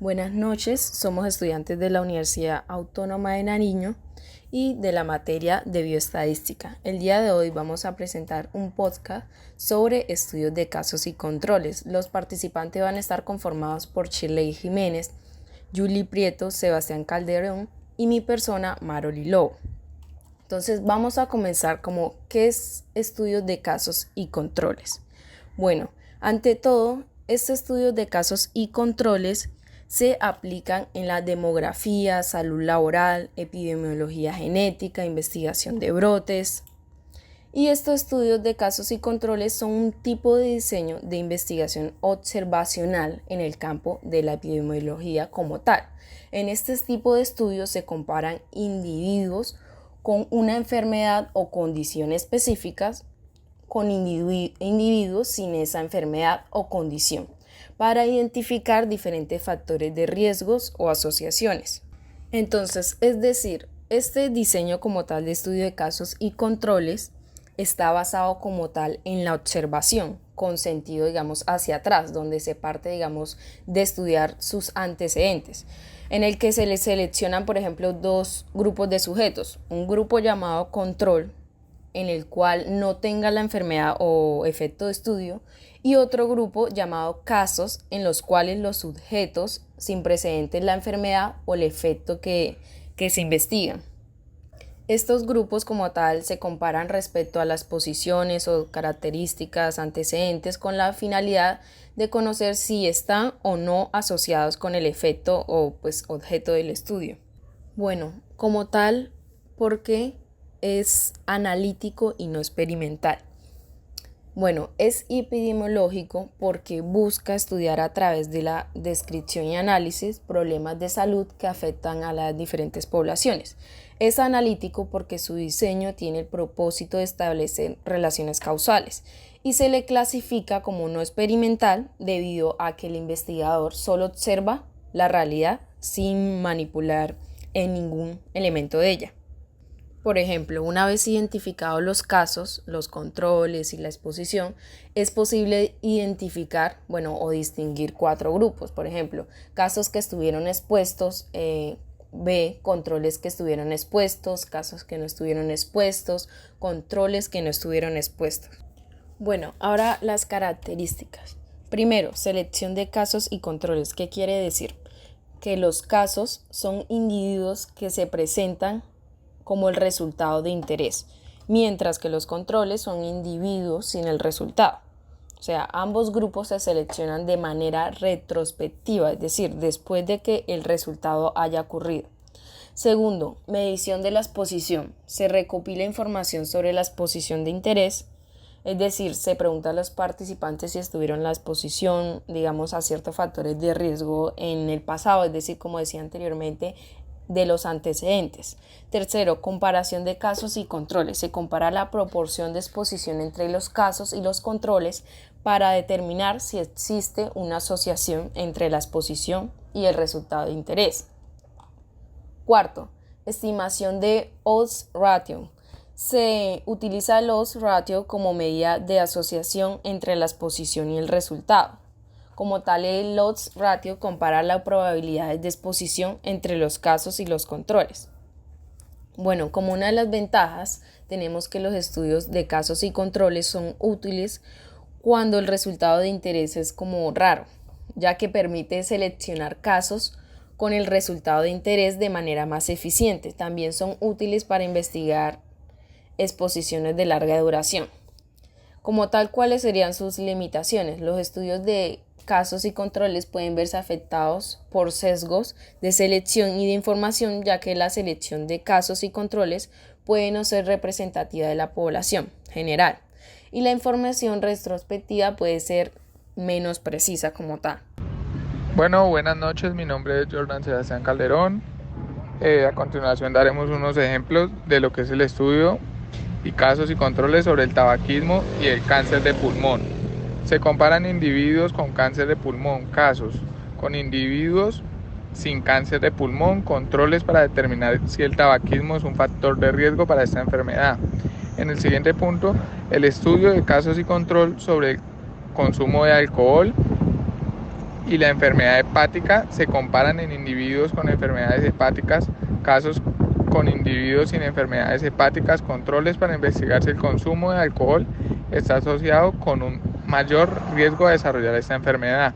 Buenas noches, somos estudiantes de la Universidad Autónoma de Nariño y de la materia de bioestadística. El día de hoy vamos a presentar un podcast sobre estudios de casos y controles. Los participantes van a estar conformados por Shirley Jiménez, Julie Prieto, Sebastián Calderón y mi persona, Maroli Lobo. Entonces vamos a comenzar como ¿qué es estudios de casos y controles? Bueno, ante todo, estos estudios de casos y controles se aplican en la demografía, salud laboral, epidemiología genética, investigación de brotes. Y estos estudios de casos y controles son un tipo de diseño de investigación observacional en el campo de la epidemiología como tal. En este tipo de estudios se comparan individuos con una enfermedad o condición específicas con individuos sin esa enfermedad o condición, para identificar diferentes factores de riesgos o asociaciones. Entonces, es decir, este diseño como tal de estudio de casos y controles está basado como tal en la observación, con sentido, digamos, hacia atrás, donde se parte, digamos, de estudiar sus antecedentes, en el que se les seleccionan, por ejemplo, dos grupos de sujetos, un grupo llamado control, en el cual no tenga la enfermedad o efecto de estudio, y otro grupo llamado casos, en los cuales los sujetos sin precedentes la enfermedad o el efecto que se investigan. Estos grupos como tal se comparan respecto a las posiciones o características antecedentes con la finalidad de conocer si están o no asociados con el efecto o objeto del estudio. Bueno, como tal, porque es analítico y no experimental. Bueno, es epidemiológico porque busca estudiar a través de la descripción y análisis problemas de salud que afectan a las diferentes poblaciones. Es analítico porque su diseño tiene el propósito de establecer relaciones causales y se le clasifica como no experimental debido a que el investigador solo observa la realidad sin manipular en ningún elemento de ella. Por ejemplo, una vez identificados los casos, los controles y la exposición, es posible identificar, o distinguir 4 grupos. Por ejemplo, casos que estuvieron expuestos, B, controles que estuvieron expuestos, casos que no estuvieron expuestos, controles que no estuvieron expuestos. Bueno, ahora las características. Primero, selección de casos y controles. ¿Qué quiere decir? Que los casos son individuos que se presentan como el resultado de interés, mientras que los controles son individuos sin el resultado. O sea, ambos grupos se seleccionan de manera retrospectiva, es decir, después de que el resultado haya ocurrido. Segundo, medición de la exposición. Se recopila información sobre la exposición de interés, es decir, se pregunta a los participantes si estuvieron en la exposición, digamos, a ciertos factores de riesgo en el pasado, es decir, como decía anteriormente, de los antecedentes. Tercero, comparación de casos y controles. Se compara la proporción de exposición entre los casos y los controles para determinar si existe una asociación entre la exposición y el resultado de interés. Cuarto, estimación de odds ratio. Se utiliza el odds ratio como medida de asociación entre la exposición y el resultado. Como tal, el odds ratio compara las probabilidades de exposición entre los casos y los controles. Bueno, como una de las ventajas, tenemos que los estudios de casos y controles son útiles cuando el resultado de interés es como raro, ya que permite seleccionar casos con el resultado de interés de manera más eficiente. También son útiles para investigar exposiciones de larga duración. Como tal, ¿cuáles serían sus limitaciones? Los estudios de casos y controles pueden verse afectados por sesgos de selección y de información, ya que la selección de casos y controles puede no ser representativa de la población general y la información retrospectiva puede ser menos precisa como tal. Bueno, buenas noches, mi nombre es Jordan Sebastián Calderón. A continuación daremos unos ejemplos de lo que es el estudio y casos y controles sobre el tabaquismo y el cáncer de pulmón. Se comparan individuos con cáncer de pulmón, casos, con individuos sin cáncer de pulmón, controles para determinar si el tabaquismo es un factor de riesgo para esta enfermedad. En el siguiente punto, el estudio de casos y control sobre el consumo de alcohol y la enfermedad hepática. Se comparan en individuos con enfermedades hepáticas, casos con individuos sin enfermedades hepáticas, controles para investigar si el consumo de alcohol está asociado con un mayor riesgo de desarrollar esta enfermedad.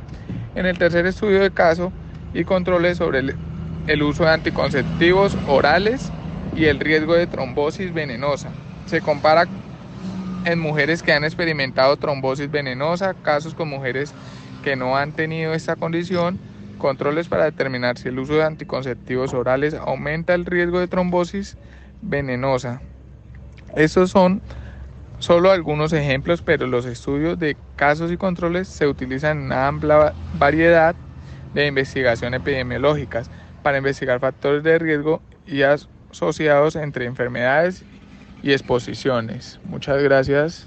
En el tercer estudio de caso y controles sobre el uso de anticonceptivos orales y el riesgo de trombosis venenosa. Se compara en mujeres que han experimentado trombosis venenosa, casos con mujeres que no han tenido esta condición, controles para determinar si el uso de anticonceptivos orales aumenta el riesgo de trombosis venenosa. Estos son solo algunos ejemplos, pero los estudios de casos y controles se utilizan en una amplia variedad de investigación epidemiológicas para investigar factores de riesgo y asociados entre enfermedades y exposiciones. Muchas gracias.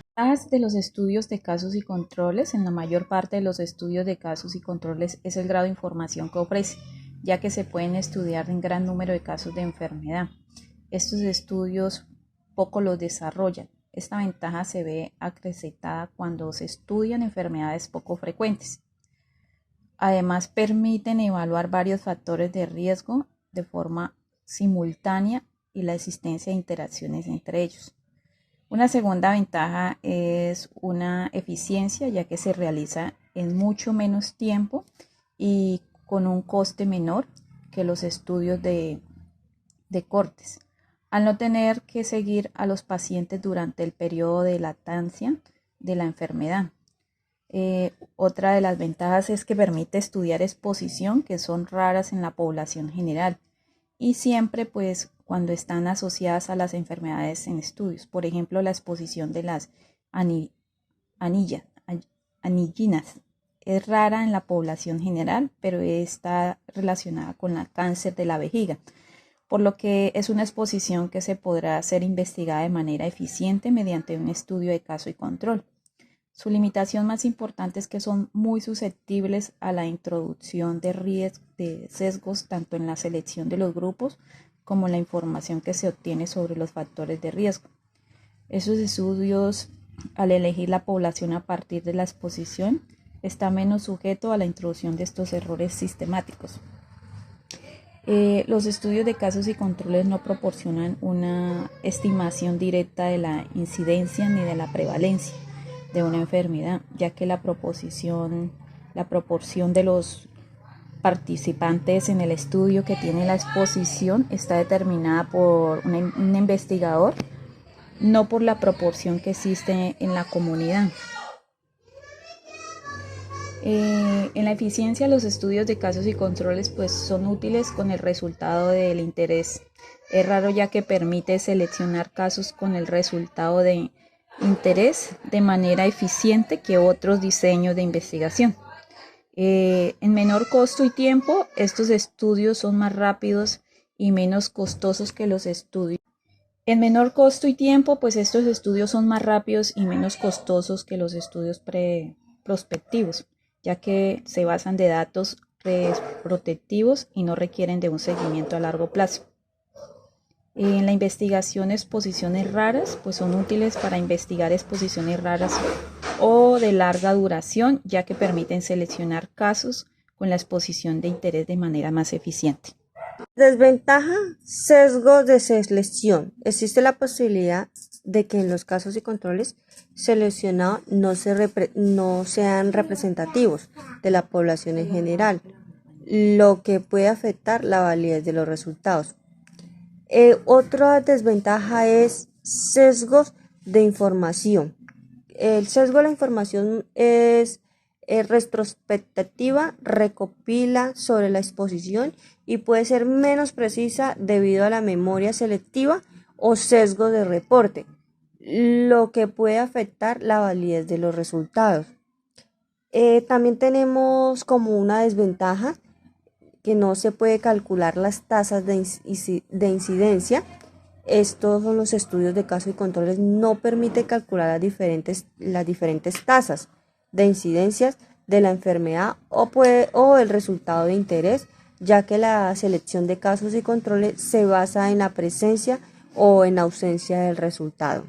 De los estudios de casos y controles, en la mayor parte de los estudios de casos y controles es el grado de información que ofrece, ya que se pueden estudiar en gran número de casos de enfermedad. Estos estudios poco los desarrollan. Esta ventaja se ve acrecentada cuando se estudian enfermedades poco frecuentes. Además, permiten evaluar varios factores de riesgo de forma simultánea y la existencia de interacciones entre ellos. Una segunda ventaja es una eficiencia, ya que se realiza en mucho menos tiempo y con un coste menor que los estudios de cortes, al no tener que seguir a los pacientes durante el periodo de lactancia de la enfermedad. Otra de las ventajas es que permite estudiar exposición, que son raras en la población general y siempre pues cuando están asociadas a las enfermedades en estudios. Por ejemplo, la exposición de las anillinas es rara en la población general, pero está relacionada con el cáncer de la vejiga, por lo que es una exposición que se podrá ser investigada de manera eficiente mediante un estudio de caso y control. Su limitación más importante es que son muy susceptibles a la introducción de sesgos tanto en la selección de los grupos como en la información que se obtiene sobre los factores de riesgo. Esos estudios, al elegir la población a partir de la exposición, está menos sujeto a la introducción de estos errores sistemáticos. Los estudios de casos y controles no proporcionan una estimación directa de la incidencia ni de la prevalencia de una enfermedad, ya que la proporción de los participantes en el estudio que tiene la exposición está determinada por un investigador, no por la proporción que existe en la comunidad. En la eficiencia, los estudios de casos y controles pues son útiles con el resultado del interés. Es raro, ya que permite seleccionar casos con el resultado de interés de manera eficiente que otros diseños de investigación. En menor costo y tiempo, estos estudios son más rápidos y menos costosos que los estudios. En menor costo y tiempo, pues estos estudios son más rápidos y menos costosos que los estudios prospectivos, ya que se basan de datos protectivos y no requieren de un seguimiento a largo plazo. En la investigación, exposiciones raras pues son útiles para investigar exposiciones raras o de larga duración, ya que permiten seleccionar casos con la exposición de interés de manera más eficiente. Desventaja: sesgo de selección. Existe la posibilidad de que en los casos y controles seleccionados no sean representativos de la población en general, lo que puede afectar la validez de los resultados. Otra desventaja es sesgos de información. El sesgo de la información es retrospectiva, recopila sobre la exposición y puede ser menos precisa debido a la memoria selectiva o sesgo de reporte, lo que puede afectar la validez de los resultados. También tenemos como una desventaja que no se puede calcular las tasas de incidencia. Estos son los estudios de casos y controles, no permite calcular las diferentes tasas de incidencias de la enfermedad o el resultado de interés, ya que la selección de casos y controles se basa en la presencia o en ausencia del resultado.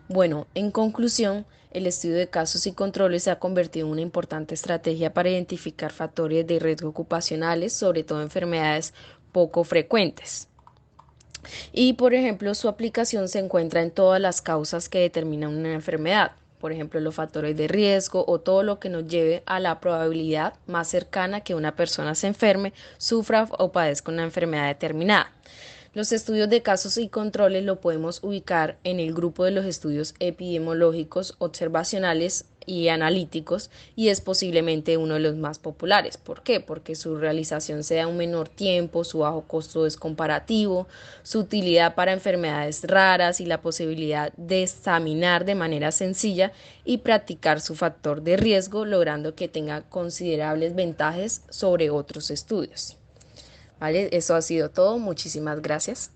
Bueno, en conclusión, El estudio de casos y controles se ha convertido en una importante estrategia para identificar factores de riesgo ocupacionales, sobre todo enfermedades poco frecuentes. Y, por ejemplo, su aplicación se encuentra en todas las causas que determinan una enfermedad, por ejemplo, los factores de riesgo o todo lo que nos lleve a la probabilidad más cercana que una persona se enferme, sufra o padezca una enfermedad determinada. Los estudios de casos y controles lo podemos ubicar en el grupo de los estudios epidemiológicos, observacionales y analíticos, y es posiblemente uno de los más populares. ¿Por qué? Porque su realización se da en un menor tiempo, su bajo costo es comparativo, su utilidad para enfermedades raras y la posibilidad de examinar de manera sencilla y practicar su factor de riesgo, logrando que tenga considerables ventajas sobre otros estudios. ¿Vale? Eso ha sido todo. Muchísimas gracias.